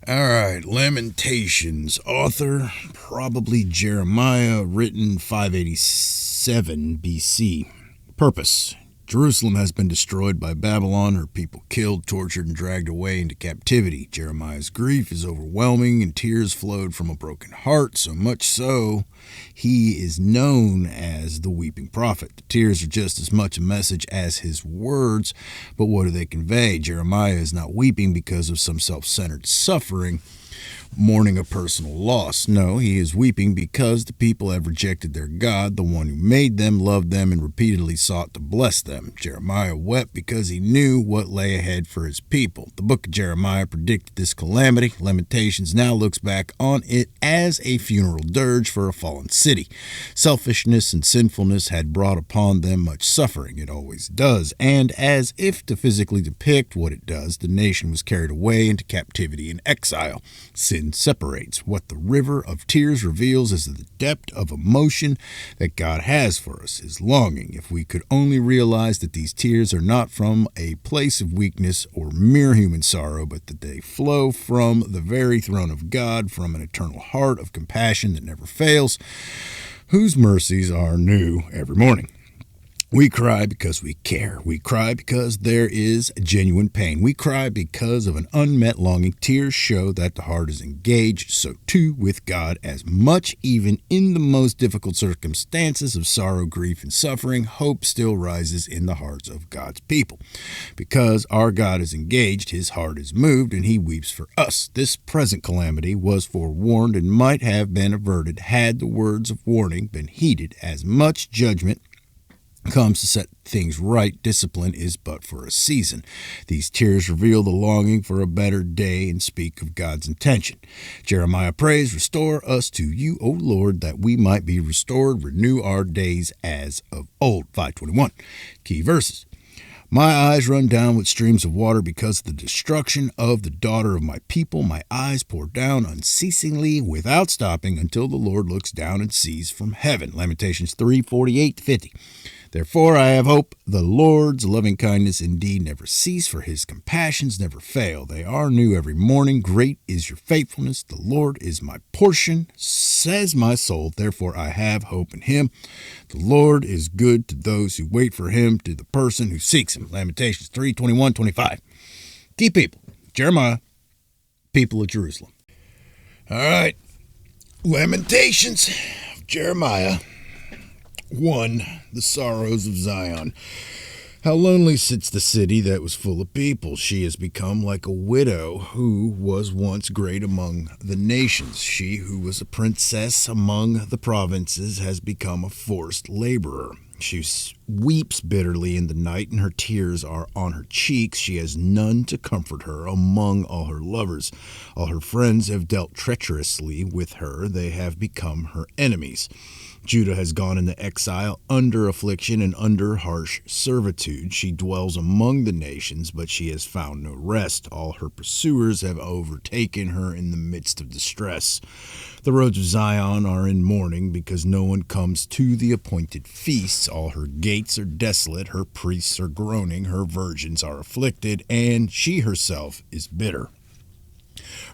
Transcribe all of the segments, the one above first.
All right, Lamentations. Author, probably Jeremiah, written 587 BC. Purpose. Jerusalem has been destroyed by Babylon, her people killed, tortured, and dragged away into captivity. Jeremiah's grief is overwhelming, and tears flowed from a broken heart, so much so he is known as the weeping prophet. The tears are just as much a message as his words, but what do they convey? Jeremiah is not weeping because of some self-centered suffering, mourning a personal loss. No, he is weeping because the people have rejected their God, the one who made them, loved them, and repeatedly sought to bless them. Jeremiah wept because he knew what lay ahead for his people. The book of Jeremiah predicted this calamity. Lamentations now looks back on it as a funeral dirge for a fallen city. Selfishness and sinfulness had brought upon them much suffering. It always does. And as if to physically depict what it does, the nation was carried away into captivity and exile. Sin separates. What the river of tears reveals is the depth of emotion that God has for us, his longing. If we could only realize that these tears are not from a place of weakness or mere human sorrow, but that they flow from the very throne of God, from an eternal heart of compassion that never fails, whose mercies are new every morning. We cry because we care. We cry because there is genuine pain. We cry because of an unmet longing. Tears show that the heart is engaged, so too with God, as much even in the most difficult circumstances of sorrow, grief, and suffering, hope still rises in the hearts of God's people. Because our God is engaged, his heart is moved, and he weeps for us. This present calamity was forewarned and might have been averted had the words of warning been heeded. As much judgment comes to set things right, discipline is but for a season. These tears reveal the longing for a better day and speak of God's intention. Jeremiah prays, "Restore us to you, O Lord, that we might be restored. Renew our days as of old." 5:21. Key verses. My eyes run down with streams of water because of the destruction of the daughter of my people. My eyes pour down unceasingly without stopping until the Lord looks down and sees from heaven. Lamentations 3:48-50. Therefore I have hope. The Lord's loving kindness indeed never cease, for his compassions never fail. They are new every morning. Great is your faithfulness. The Lord is my portion, says my soul. Therefore I have hope in him. The Lord is good to those who wait for him, to the person who seeks him. Lamentations 3:21-25. Key people: Jeremiah, people of Jerusalem. All right. Lamentations of Jeremiah. 1. The sorrows of Zion. How lonely sits the city that was full of people. She has become like a widow who was once great among the nations. She who was a princess among the provinces has become a forced laborer. She weeps bitterly in the night, and her tears are on her cheeks. She has none to comfort her among all her lovers. All her friends have dealt treacherously with her. They have become her enemies. Judah has gone into exile under affliction and under harsh servitude. She dwells among the nations, but she has found no rest. All her pursuers have overtaken her in the midst of distress. The roads of Zion are in mourning because no one comes to the appointed feasts. All her gates are desolate. Her priests are groaning. Her virgins are afflicted, and she herself is bitter.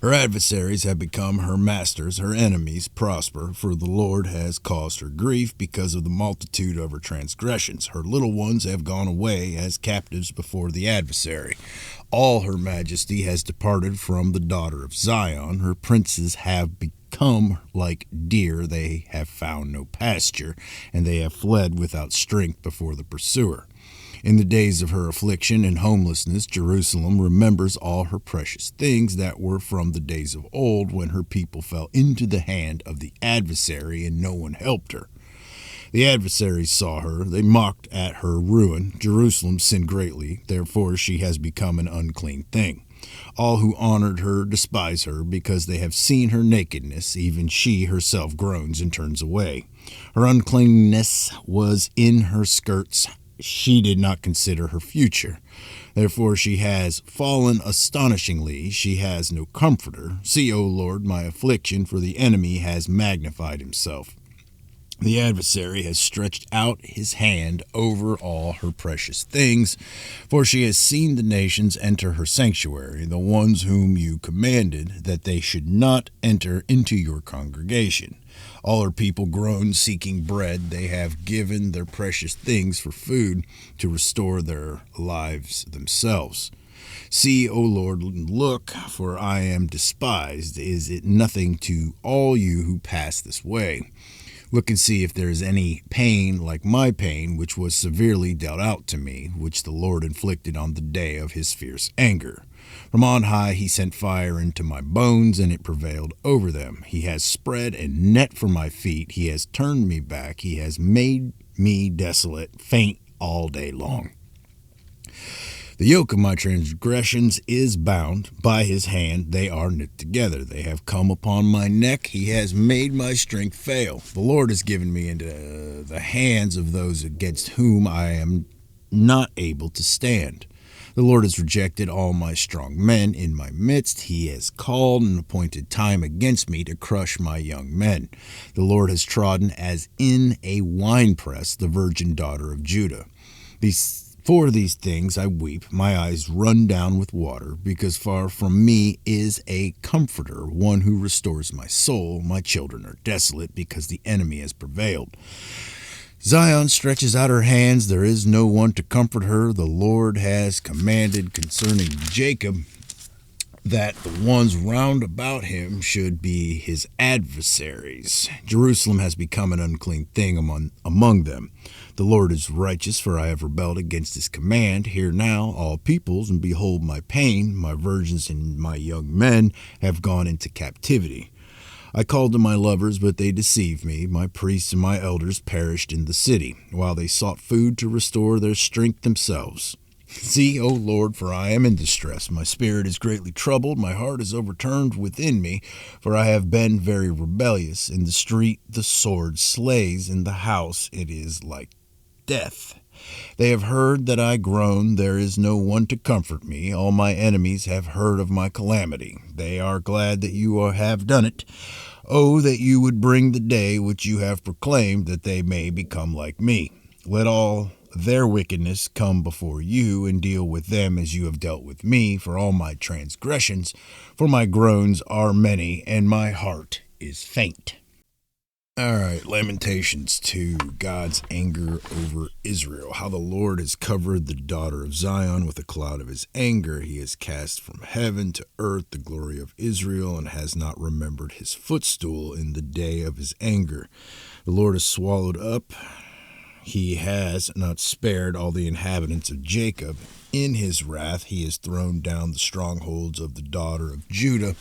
Her adversaries have become her masters. Her enemies prosper, for the Lord has caused her grief because of the multitude of her transgressions. Her little ones have gone away as captives before the adversary. All her majesty has departed from the daughter of Zion. Her princes have become like deer. They have found no pasture, and they have fled without strength before the pursuer. In the days of her affliction and homelessness, Jerusalem remembers all her precious things that were from the days of old, when her people fell into the hand of the adversary and no one helped her. The adversaries saw her. They mocked at her ruin. Jerusalem sinned greatly. Therefore she has become an unclean thing. All who honored her despise her because they have seen her nakedness. Even she herself groans and turns away. Her uncleanness was in her skirts. She did not consider her future. Therefore she has fallen astonishingly. She has no comforter. See, O Lord, my affliction, for the enemy has magnified himself. The adversary has stretched out his hand over all her precious things, for she has seen the nations enter her sanctuary, the ones whom you commanded that they should not enter into your congregation. All her people groan, seeking bread. They have given their precious things for food to restore their lives themselves. See, O Lord, look, for I am despised. Is it nothing to all you who pass this way? Look and see if there is any pain like my pain, which was severely dealt out to me, which the Lord inflicted on the day of his fierce anger. From on high he sent fire into my bones, and it prevailed over them. He has spread a net for my feet. He has turned me back. He has made me desolate, faint all day long. The yoke of my transgressions is bound. By his hand they are knit together. They have come upon my neck. He has made my strength fail. The Lord has given me into the hands of those against whom I am not able to stand. The Lord has rejected all my strong men in my midst. He has called and appointed time against me to crush my young men. The Lord has trodden as in a winepress the virgin daughter of Judah. For these things I weep, my eyes run down with water, because far from me is a comforter, one who restores my soul. My children are desolate, because the enemy has prevailed. Zion stretches out her hands, there is no one to comfort her. The Lord has commanded concerning Jacob that the ones round about him should be his adversaries. Jerusalem has become an unclean thing among them. The Lord is righteous, for I have rebelled against his command. Hear now, all peoples, and behold my pain. My virgins and my young men have gone into captivity. I called to my lovers, but they deceived me. My priests and my elders perished in the city, while they sought food to restore their strength themselves. See, O Lord, for I am in distress. My spirit is greatly troubled. My heart is overturned within me, for I have been very rebellious. In the street the sword slays. In the house it is like death. They have heard that I groan. There is no one to comfort me. All my enemies have heard of my calamity. They are glad that you have done it. Oh, that you would bring the day which you have proclaimed, that they may become like me. Let all their wickedness come before you, and deal with them as you have dealt with me, for all my transgressions, for my groans are many, and my heart is faint. All right, Lamentations 2, God's anger over Israel. How the Lord has covered the daughter of Zion with a cloud of his anger. He has cast from heaven to earth the glory of Israel, and has not remembered his footstool in the day of his anger. The Lord has swallowed up. He has not spared all the inhabitants of Jacob. In his wrath he has thrown down the strongholds of the daughter of Judah.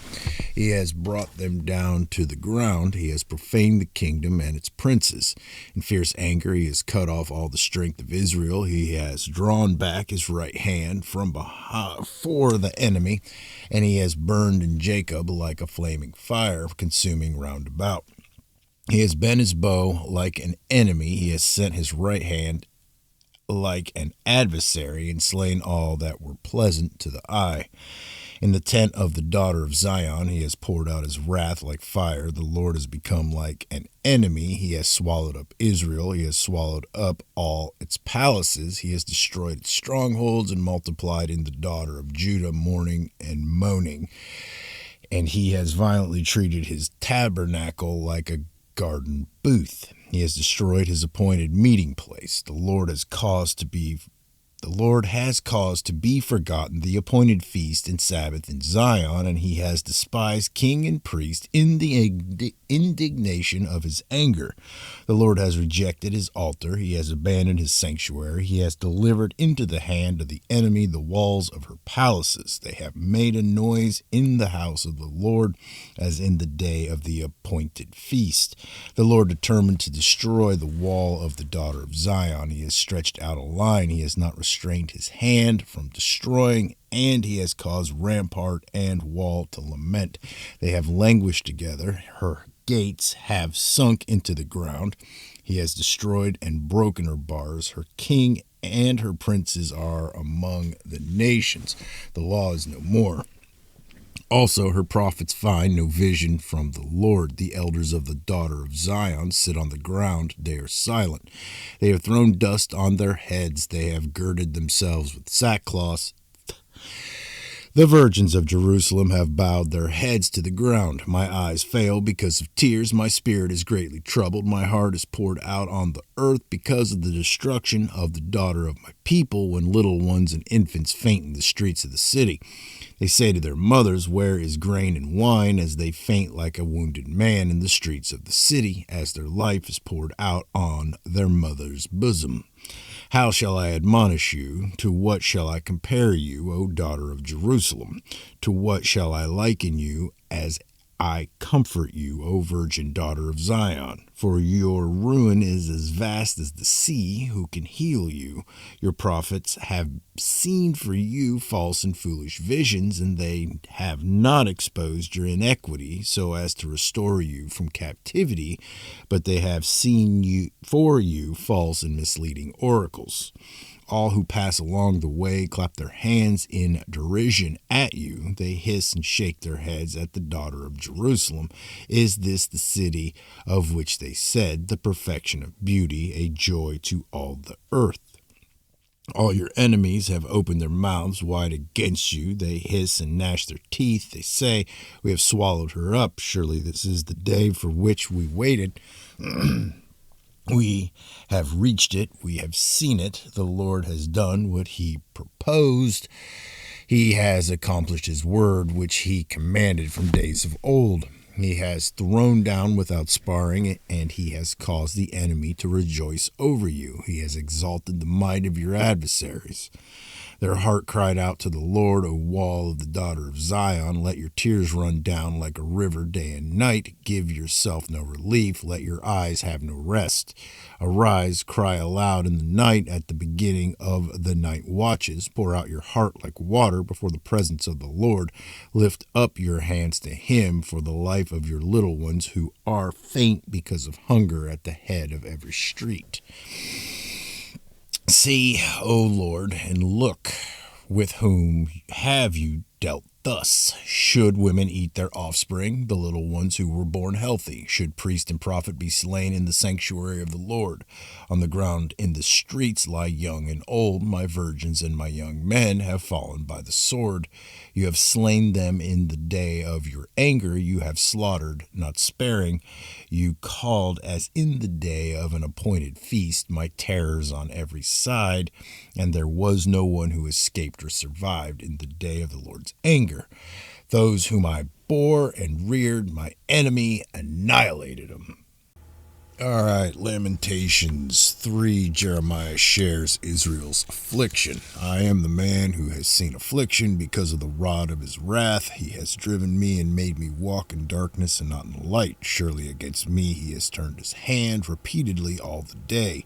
He has brought them down to the ground. He has profaned the kingdom and its princes. In fierce anger he has cut off all the strength of Israel. He has drawn back his right hand from before the enemy, and he has burned in Jacob like a flaming fire, consuming round about. He has bent his bow like an enemy. He has sent his right hand like an adversary, and slain all that were pleasant to the eye. In the tent of the daughter of Zion he has poured out his wrath like fire. The Lord has become like an enemy. He has swallowed up Israel. He has swallowed up all its palaces. He has destroyed its strongholds, and multiplied in the daughter of Judah mourning and moaning. And he has violently treated his tabernacle like a garden booth. He has destroyed his appointed meeting place. The Lord has caused to be forgotten the appointed feast and Sabbath in Zion, and he has despised king and priest in the indignation of his anger. The Lord has rejected his altar. He has abandoned his sanctuary. He has delivered into the hand of the enemy the walls of her palaces. They have made a noise in the house of the Lord, as in the day of the appointed feast. The Lord determined to destroy the wall of the daughter of Zion. He has stretched out a line. He has not restrained his hand from destroying, and he has caused rampart and wall to lament. They have languished together. Her gates have sunk into the ground. He has destroyed and broken her bars. Her king and her princes are among the nations. The law is no more. Also, her prophets find no vision from the Lord. The elders of the daughter of Zion sit on the ground. They are silent. They have thrown dust on their heads. They have girded themselves with sackcloth. The virgins of Jerusalem have bowed their heads to the ground. My eyes fail because of tears. My spirit is greatly troubled. My heart is poured out on the earth because of the destruction of the daughter of my people, when little ones and infants faint in the streets of the city. They say to their mothers, "Where is grain and wine?" as they faint like a wounded man in the streets of the city, as their life is poured out on their mother's bosom. How shall I admonish you? To what shall I compare you, O daughter of Jerusalem? To what shall I liken you as I comfort you, O virgin daughter of Zion? For your ruin is as vast as the sea. Who can heal you? Your prophets have seen for you false and foolish visions, and they have not exposed your iniquity so as to restore you from captivity, but they have seen you for you false and misleading oracles. All who pass along the way clap their hands in derision at you. They hiss and shake their heads at the daughter of Jerusalem. Is this the city of which they said, the perfection of beauty, a joy to all the earth? All your enemies have opened their mouths wide against you. They hiss and gnash their teeth. They say, "We have swallowed her up. Surely this is the day for which we waited." We have reached it. We have seen it. The Lord has done what he proposed. He has accomplished his word, which he commanded from days of old. He has thrown down without sparring, and he has caused the enemy to rejoice over you. He has exalted the might of your adversaries. Their heart cried out to the Lord, O wall of the daughter of Zion. Let your tears run down like a river day and night. Give yourself no relief. Let your eyes have no rest. Arise, cry aloud in the night at the beginning of the night watches. Pour out your heart like water before the presence of the Lord. Lift up your hands to him for the life of your little ones who are faint because of hunger at the head of every street. See, O Lord, and look, with whom have you dealt thus? Should women eat their offspring, the little ones who were born healthy? Should priest and prophet be slain in the sanctuary of the Lord? On the ground in the streets lie young and old. My virgins and my young men have fallen by the sword. You have slain them in the day of your anger. You have slaughtered, not sparing. You called as in the day of an appointed feast, my terrors on every side, and there was no one who escaped or survived in the day of the Lord's anger. Those whom I bore and reared, my enemy annihilated them. All right, Lamentations 3, Jeremiah shares Israel's affliction. I am the man who has seen affliction because of the rod of his wrath. He has driven me and made me walk in darkness and not in the light. Surely against me he has turned his hand repeatedly all the day.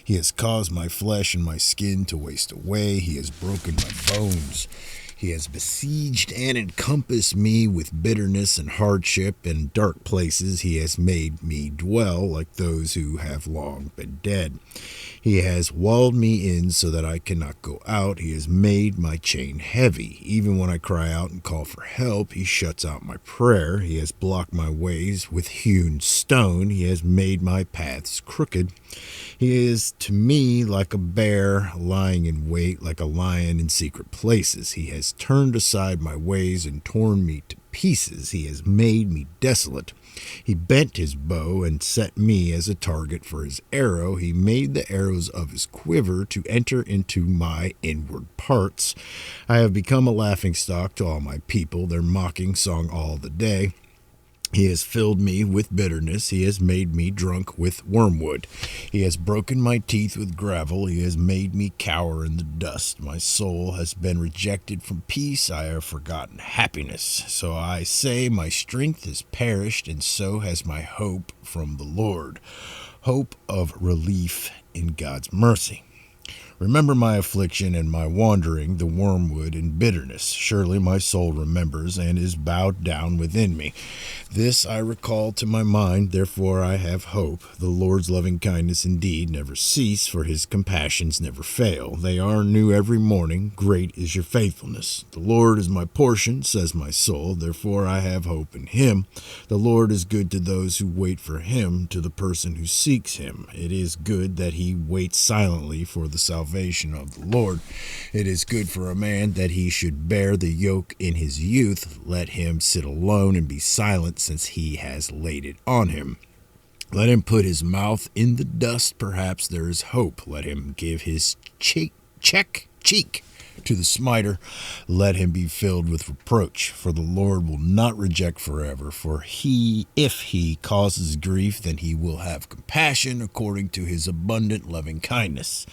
He has caused my flesh and my skin to waste away. He has broken my bones. He has besieged and encompassed me with bitterness and hardship. In dark places he has made me dwell like those who have long been dead. He has walled me in so that I cannot go out. He has made my chain heavy. Even when I cry out and call for help, he shuts out my prayer. He has blocked my ways with hewn stone. He has made my paths crooked. He is to me like a bear lying in wait, like a lion in secret places. He has turned aside my ways and torn me to pieces. He has made me desolate. He bent his bow and set me as a target for his arrow. He made the arrows of his quiver to enter into my inward parts. I have become a laughingstock to all my people, their mocking song all the day. He has filled me with bitterness. He has made me drunk with wormwood. He has broken my teeth with gravel. He has made me cower in the dust. My soul has been rejected from peace. I have forgotten happiness. So I say, my strength has perished, and so has my hope from the Lord. Hope of relief in God's mercy. Remember my affliction and my wandering, the wormwood and bitterness. Surely my soul remembers and is bowed down within me. This I recall to my mind, therefore I have hope. The Lord's loving kindness indeed never cease, for his compassions never fail. They are new every morning. Great is your faithfulness. The Lord is my portion, says my soul, therefore I have hope in him. The Lord is good to those who wait for him, to the person who seeks him. It is good that he waits silently for the salvation of the Lord. It is good for a man that he should bear the yoke in his youth. Let him sit alone and be silent, since he has laid it on him. Let him put his mouth in the dust, perhaps there is hope. Let him give his cheek to the smiter. Let him be filled with reproach, for the Lord will not reject forever. For if he causes grief, then he will have compassion according to his abundant loving kindness.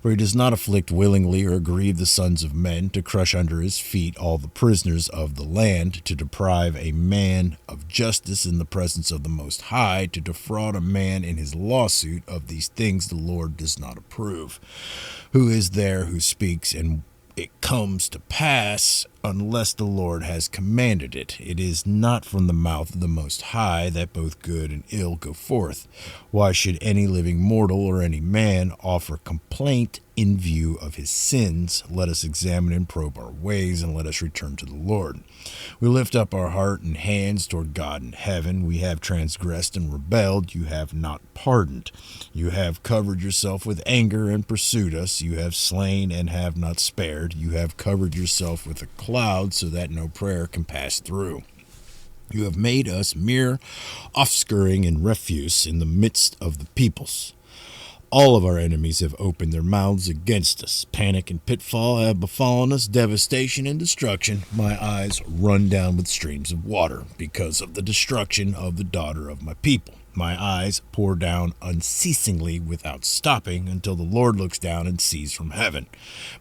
For he does not afflict willingly or grieve the sons of men, to crush under his feet all the prisoners of the land, to deprive a man of justice in the presence of the Most High, to defraud a man in his lawsuit. Of these things the Lord does not approve. Who is there who speaks and it comes to pass unless the Lord has commanded it? It is not from the mouth of the Most High that both good and ill go forth. Why should any living mortal or any man offer complaint in view of his sins? Let us examine and probe our ways, and let us return to the Lord. We lift up our heart and hands toward God in heaven. We have transgressed and rebelled. You have not pardoned. You have covered yourself with anger and pursued us. You have slain and have not spared. You have covered yourself with a cloud so that no prayer can pass through. You have made us mere offscouring and refuse in the midst of the peoples. All of our enemies have opened their mouths against us. Panic and pitfall have befallen us, devastation and destruction. My eyes run down with streams of water because of the destruction of the daughter of my people. My eyes pour down unceasingly without stopping until the Lord looks down and sees from heaven.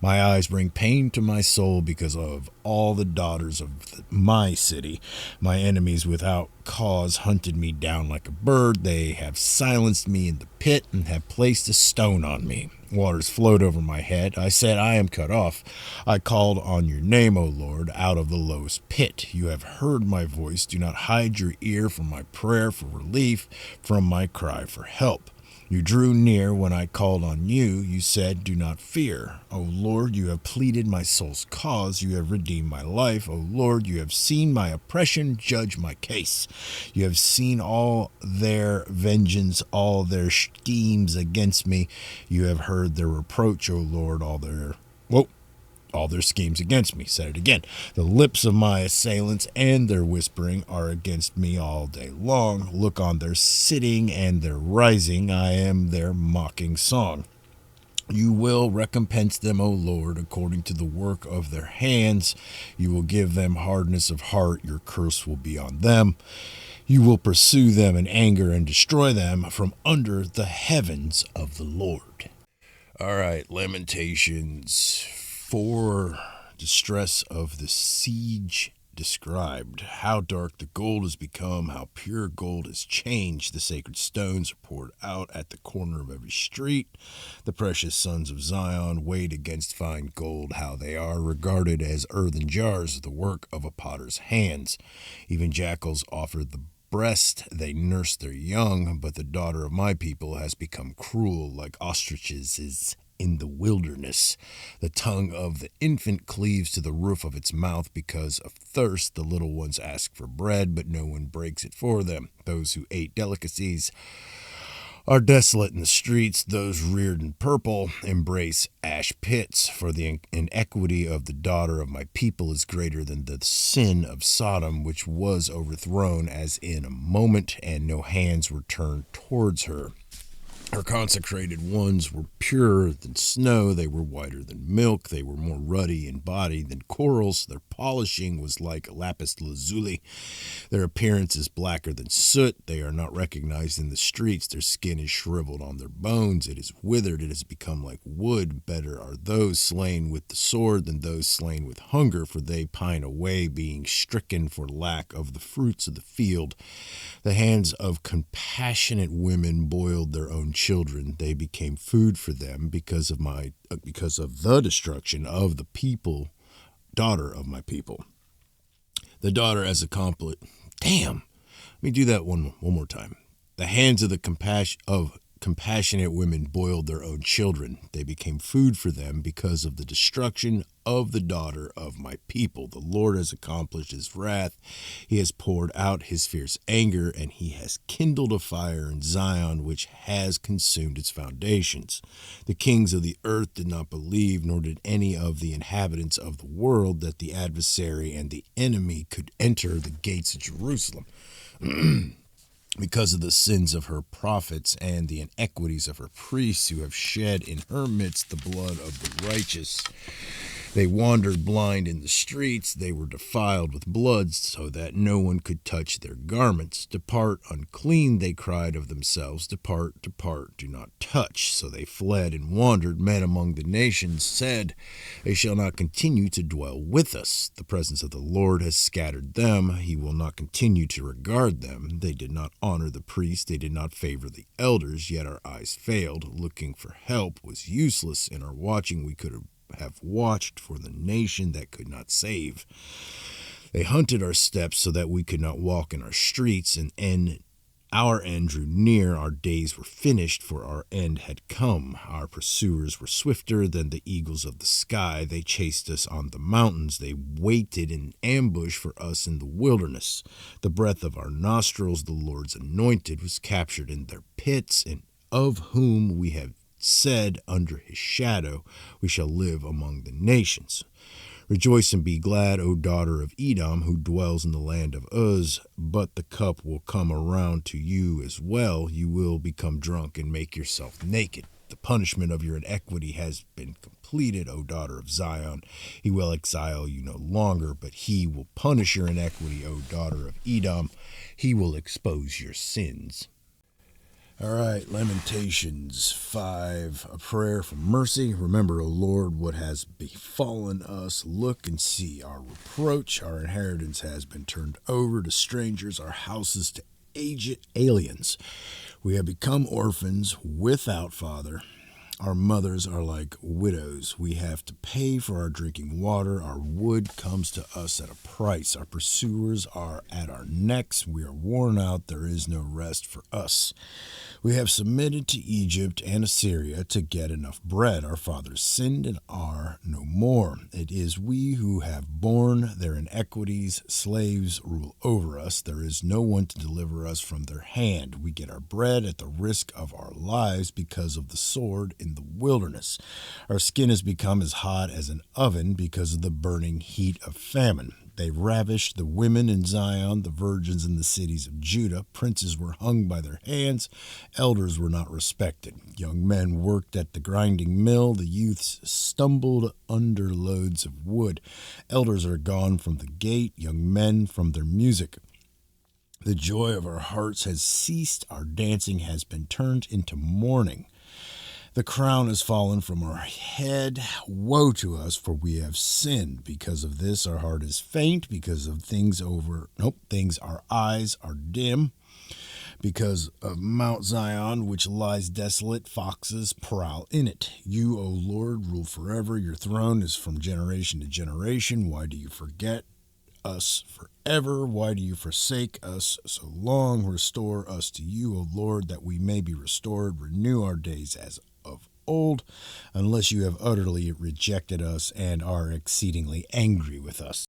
My eyes bring pain to my soul because of all the daughters of my city. My enemies without cause hunted me down like a bird. They have silenced me in the pit and have placed a stone on me. Waters flowed over my head. I said, I am cut off. I called on your name, O Lord, out of the lowest pit. You have heard my voice. Do not hide your ear from my prayer for relief, from my cry for help. You drew near when I called on you. You said, do not fear. O Lord, you have pleaded my soul's cause. You have redeemed my life. O Lord, you have seen my oppression. Judge my case. You have seen all their vengeance, all their schemes against me. You have heard their reproach, O Lord, all their schemes against me. Said it again. The lips of my assailants and their whispering are against me all day long. Look on their sitting and their rising. I am their mocking song. You will recompense them, O Lord, according to the work of their hands. You will give them hardness of heart. Your curse will be on them. You will pursue them in anger and destroy them from under the heavens of the Lord. All right, Lamentations 4, distress of the siege described. How dark the gold has become, how pure gold has changed. The sacred stones are poured out at the corner of every street. The precious sons of Zion weighed against fine gold, how they are regarded as earthen jars, the work of a potter's hands. Even jackals offer the breast, they nurse their young, but the daughter of my people has become cruel, like ostriches is in the wilderness. The tongue of the infant cleaves to the roof of its mouth because of thirst. The little ones ask for bread, but no one breaks it for them. Those who ate delicacies are desolate in the streets. Those reared in purple embrace ash pits, for the inequity of the daughter of my people is greater than the sin of Sodom, which was overthrown as in a moment, and no hands were turned towards her. Her consecrated ones were purer than snow. They were whiter than milk. They were more ruddy in body than corals. Their polishing was like lapis lazuli. Their appearance is blacker than soot. They are not recognized in the streets. Their skin is shriveled on their bones. It is withered. It has become like wood. Better are those slain with the sword than those slain with hunger, for they pine away, being stricken for lack of the fruits of the field. The hands of compassionate women boiled their own children. They became food for them because of the destruction of the people, daughter of my people. The daughter has accomplished. Damn. Let me do that one more time. The hands of the compassionate women boiled their own children. They became food for them because of the destruction of the daughter of my people. The Lord has accomplished his wrath. He has poured out his fierce anger, and he has kindled a fire in Zion, which has consumed its foundations. The kings of the earth did not believe, nor did any of the inhabitants of the world, that the adversary and the enemy could enter the gates of Jerusalem. Because of the sins of her prophets and the iniquities of her priests, who have shed in her midst the blood of the righteous. They wandered blind in the streets. They were defiled with blood, so that no one could touch their garments. Depart, unclean, they cried of themselves. Depart, depart, do not touch. So they fled and wandered. Men among the nations said, they shall not continue to dwell with us. The presence of the Lord has scattered them. He will not continue to regard them. They did not honor the priests. They did not favor the elders. Yet our eyes failed. Looking for help was useless. In our watching we could have watched for the nation that could not save. They hunted our steps so that we could not walk in our streets, and our end drew near. Our days were finished, for our end had come. Our pursuers were swifter than the eagles of the sky. They chased us on the mountains. They waited in ambush for us in the wilderness. The breath of our nostrils, the Lord's anointed, was captured in their pits, and of whom we have said, under his shadow we shall live among the nations. Rejoice and be glad, O daughter of Edom, who dwells in the land of Uz. But the cup will come around to you as well. You will become drunk and make yourself naked. The punishment of your iniquity has been completed, O daughter of Zion. He will exile you no longer, but he will punish your iniquity, O daughter of Edom. He will expose your sins. All right, Lamentations 5, a prayer for mercy. Remember, O Lord, what has befallen us. Look and see our reproach. Our inheritance has been turned over to strangers, our houses to aged aliens. We have become orphans without father. Our mothers are like widows. We have to pay for our drinking water. Our wood comes to us at a price. Our pursuers are at our necks. We are worn out. There is no rest for us. We have submitted to Egypt and Assyria to get enough bread. Our fathers sinned and are no more. It is we who have borne their iniquities. Slaves rule over us. There is no one to deliver us from their hand. We get our bread at the risk of our lives because of the sword in the wilderness. Our skin has become as hot as an oven because of the burning heat of famine. They ravished the women in Zion, the virgins in the cities of Judah. Princes were hung by their hands. Elders were not respected. Young men worked at the grinding mill. The youths stumbled under loads of wood. Elders are gone from the gate, young men from their music. The joy of our hearts has ceased. Our dancing has been turned into mourning. The crown has fallen from our head. Woe to us, for we have sinned. Because of this, our heart is faint. Because of things our eyes are dim. Because of Mount Zion, which lies desolate, foxes prowl in it. You, O Lord, rule forever. Your throne is from generation to generation. Why do you forget us forever? Why do you forsake us so long? Restore us to you, O Lord, that we may be restored. Renew our days as of old, unless you have utterly rejected us and are exceedingly angry with us.